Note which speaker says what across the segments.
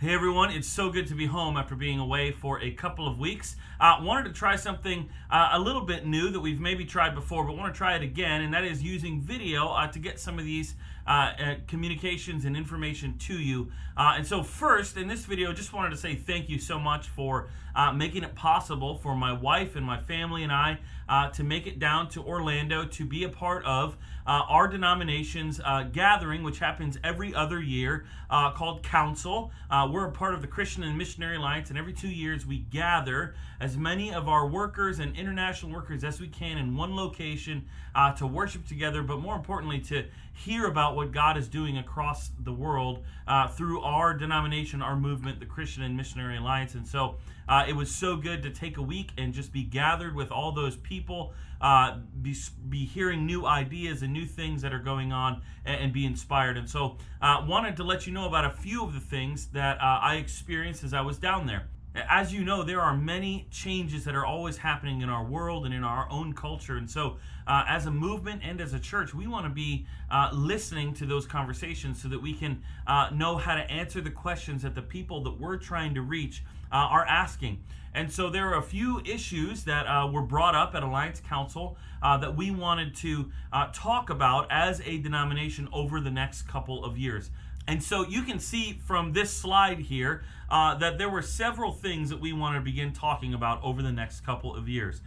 Speaker 1: Hey everyone, it's so good to be home after being away for a couple of weeks. Wanted to try something a little bit new that we've maybe tried before, but want to try it again, and that is using video to get some of these communications and information to you. And so first, in this video, just wanted to say thank you so much for making it possible for my wife and my family and I to make it down to Orlando to be a part of our denomination's gathering, which happens every other year, called Council. We're a part of the Christian and Missionary Alliance, and every 2 years we gather as many of our workers and international workers as we can in one location to worship together, but more importantly to hear about what God is doing across the world through our denomination, our movement, the Christian and Missionary Alliance. And so it was so good to take a week and just be gathered with all those people, be hearing new ideas and new things that are going on, and be inspired. And so wanted to let you know about a few of the things that I experienced as I was down there. As you know, there are many changes that are always happening in our world and in our own culture. And so as a movement and as a church, we want to be listening to those conversations so that we can know how to answer the questions that the people that we're trying to reach are asking. And so there are a few issues that were brought up at Alliance Council that we wanted to talk about as a denomination over the next couple of years. And so you can see from this slide here that there were several things that we want to begin talking about over the next couple of years.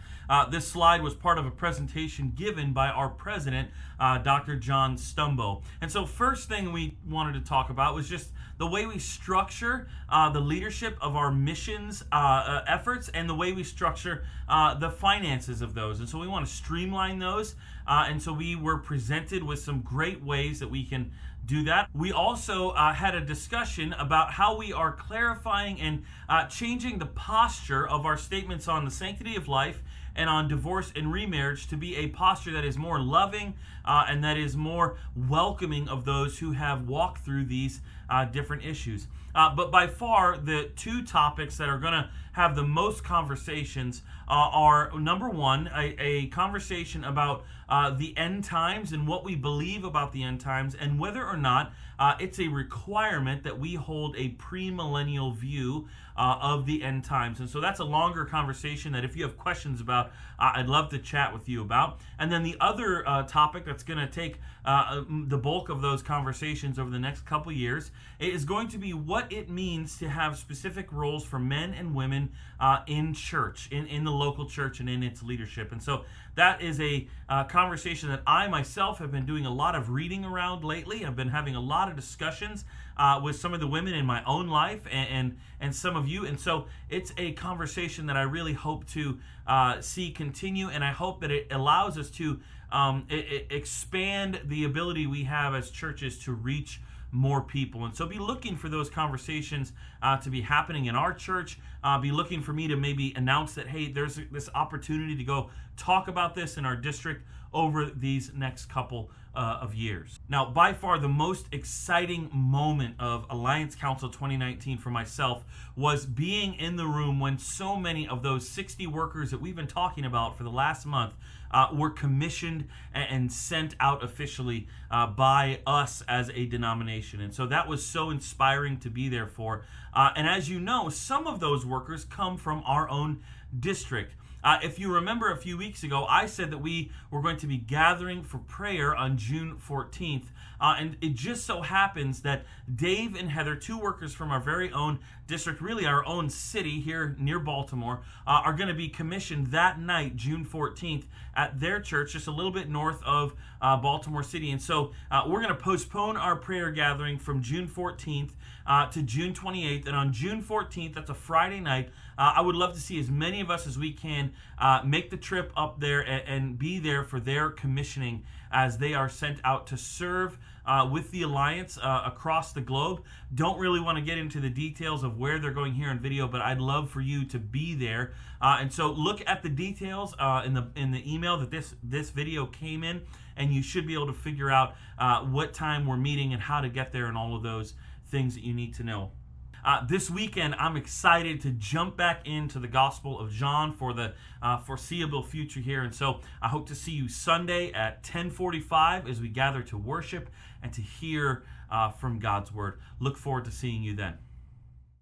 Speaker 1: This slide was part of a presentation given by our president, Dr. John Stumbo. And so first thing we wanted to talk about was just the way we structure the leadership of our missions efforts and the way we structure the finances of those. And so we want to streamline those. And so we were presented with some great ways that we can do that. We also had a discussion about how we are clarifying and changing the posture of our statements on the sanctity of life and on divorce and remarriage to be a posture that is more loving and that is more welcoming of those who have walked through these different issues. But by far, the two topics that are going to have the most conversations are, number one, a conversation about the end times and what we believe about the end times, and whether or not it's a requirement that we hold a premillennial view of the end times. And so that's a longer conversation that if you have questions about, I'd love to chat with you about. And then the other topic that's going to take the bulk of those conversations over the next couple years is going to be what it means to have specific roles for men and women in church, in the local church and in its leadership. And so that is a conversation that I myself have been doing a lot of reading around lately. I've been having a lot of discussions with some of the women in my own life and some of you. And so it's a conversation that I really hope to see continue, and I hope that it allows us to expand the ability we have as churches to reach more people. And so be looking for those conversations to be happening in our church. Be looking for me to maybe announce that, hey, there's this opportunity to go talk about this in our district over these next couple of years. Now, by far the most exciting moment of Alliance Council 2019 for myself was being in the room when so many of those 60 workers that we've been talking about for the last month were commissioned and sent out officially by us as a denomination. And so that was so inspiring to be there for. And as you know, some of those workers come from our own district. If you remember a few weeks ago, I said that we were going to be gathering for prayer on June 14th. And it just so happens that Dave and Heather, two workers from our very own district, really our own city here near Baltimore, are going to be commissioned that night, June 14th, at their church just a little bit north of Baltimore City. And so we're going to postpone our prayer gathering from June 14th to June 28th. And on June 14th, that's a Friday night, I would love to see as many of us as we can make the trip up there and be there for their commissioning as they are sent out to serve with the Alliance across the globe. Don't really want to get into the details of where they're going here in video, but I'd love for you to be there. And so look at the details in the email that this video came in, and you should be able to figure out what time we're meeting and how to get there and all of those things that you need to know. This weekend, I'm excited to jump back into the Gospel of John for the foreseeable future here. And so I hope to see you Sunday at 10:45 as we gather to worship and to hear from God's Word. Look forward to seeing you then.